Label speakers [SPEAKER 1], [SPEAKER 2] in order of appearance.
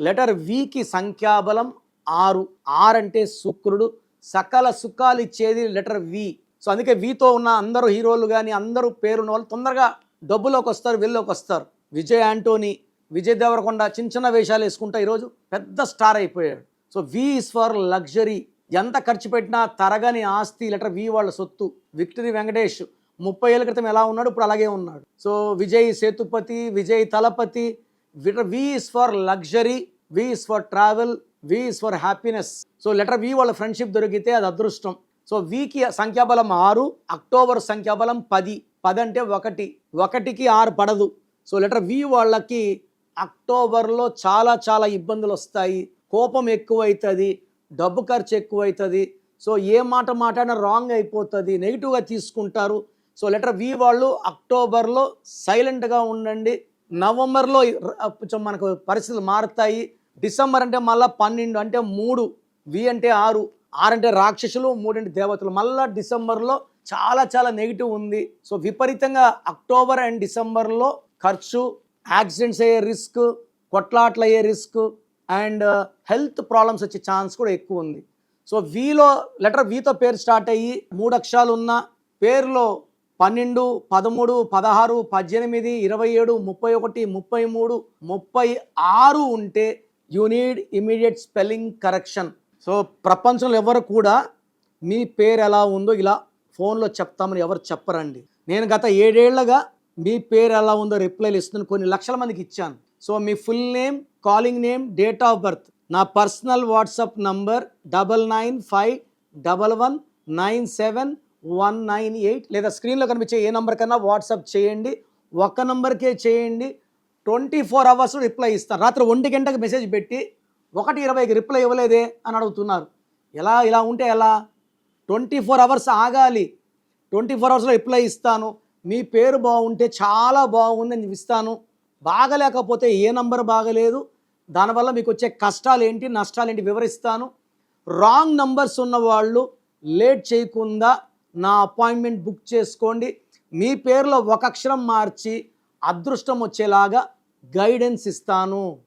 [SPEAKER 1] Letter Vicky సంఖ్యాబలం 6. 6 అంటే శుక్రుడు, సకల సుఖాలు ఇచ్చేది లెటర్ వి. సో అందుకే వితో ఉన్న అందరూ హీరోలు కానీ అందరూ పేరున్న వాళ్ళు తొందరగా డబ్బులోకి వస్తారు, వెళ్ళలోకి వస్తారు. విజయ్ యాంటోనీ, విజయ్ దేవరకొండ చిన్న చిన్న వేషాలు వేసుకుంటా ఈరోజు పెద్ద స్టార్ అయిపోయాడు. So V is for luxury. ఎంత ఖర్చు పెట్టినా తరగని ఆస్తి లెటర్ వి వాళ్ళ సొత్తు. విక్టరీ వెంకటేష్ 30 ఏళ్ళ క్రితం ఎలా ఉన్నాడు ఇప్పుడు అలాగే ఉన్నాడు. So Vijay Sethupathi, Vijay Thalapathy. V is for luxury, V is for travel, V is for happiness. So letter V వాళ్ళ ఫ్రెండ్షిప్ దొరికితే అది అదృష్టం. సో వికి సంఖ్యాబలం 6, అక్టోబర్ సంఖ్యాబలం 10. 10 అంటే 1, 1కి 6 పడదు. సో లెటర్ వి వాళ్ళకి అక్టోబర్లో చాలా చాలా ఇబ్బందులు వస్తాయి, కోపం ఎక్కువవుతుంది, డబ్బు ఖర్చు ఎక్కువవుతుంది. సో ఏ మాట మాట్లాడినా రాంగ్ అయిపోతుంది, నెగిటివ్గా తీసుకుంటారు. సో లెటర్ వి వాళ్ళు అక్టోబర్లో సైలెంట్గా ఉండండి. నవంబర్లో కొంచెం మనకు పరిస్థితులు మారుతాయి. డిసెంబర్ అంటే మళ్ళీ 12 అంటే 3, వి అంటే 6, 6 అంటే రాక్షసులు, 3 అంటే దేవతలు. మళ్ళీ డిసెంబర్లో చాలా చాలా నెగిటివ్ ఉంది. సో విపరీతంగా అక్టోబర్ అండ్ డిసెంబర్లో ఖర్చు, యాక్సిడెంట్స్ అయ్యే రిస్క్, కొట్లాట్లు అయ్యే రిస్క్ అండ్ హెల్త్ ప్రాబ్లమ్స్ వచ్చే ఛాన్స్ కూడా ఎక్కువ ఉంది. సో వీలో లెటర్ వీతో పేరు స్టార్ట్ అయ్యి 3 అక్షరాలు ఉన్న పేరులో 12, 13, 16, 18, 27, 31, 33, 36 ఉంటే you need immediate spelling correction. So ప్రపంచంలో ఎవరు కూడా మీ పేరు ఎలా ఉందో ఇలా ఫోన్లో చెప్తామని ఎవరు చెప్పరండి. నేను గత 7 ఏళ్లుగా మీ పేరు ఎలా ఉందో రిప్లైలు ఇస్తున్నాను, కొన్ని లక్షల మందికి ఇచ్చాను. So me full name, calling name, date of birth, నా పర్సనల్ వాట్సాప్ నంబర్ 9951119798 లేదా స్క్రీన్లో కనిపించే ఏ నంబర్ కన్నా వాట్సాప్ చేయండి. ఒక్క నంబర్కే చేయండి, 24 అవర్స్ రిప్లై ఇస్తాను. రాత్రి 1 గంటకు మెసేజ్ పెట్టి 1:20కి రిప్లై ఇవ్వలేదే అని అడుగుతున్నారు. ఇలా ఉంటే ఎలా? 24 అవర్స్ ఆగాలి. 24 అవర్స్లో రిప్లై ఇస్తాను. మీ పేరు బాగుంటే చాలా బాగుంది అని ఇస్తాను. బాగలేకపోతే ఏ నంబర్ బాగలేదు, దానివల్ల మీకు వచ్చే కష్టాలు ఏంటి, నష్టాలు ఏంటి వివరిస్తాను. రాంగ్ నంబర్స్ ఉన్న వాళ్ళు లేట్ చేయకుండా నా అపాయింట్మెంట్ బుక్ చేసుకోండి. మీ పేరులో 1 అక్షరం మార్చి అదృష్టం వచ్చేలాగా గైడెన్స్ ఇస్తాను.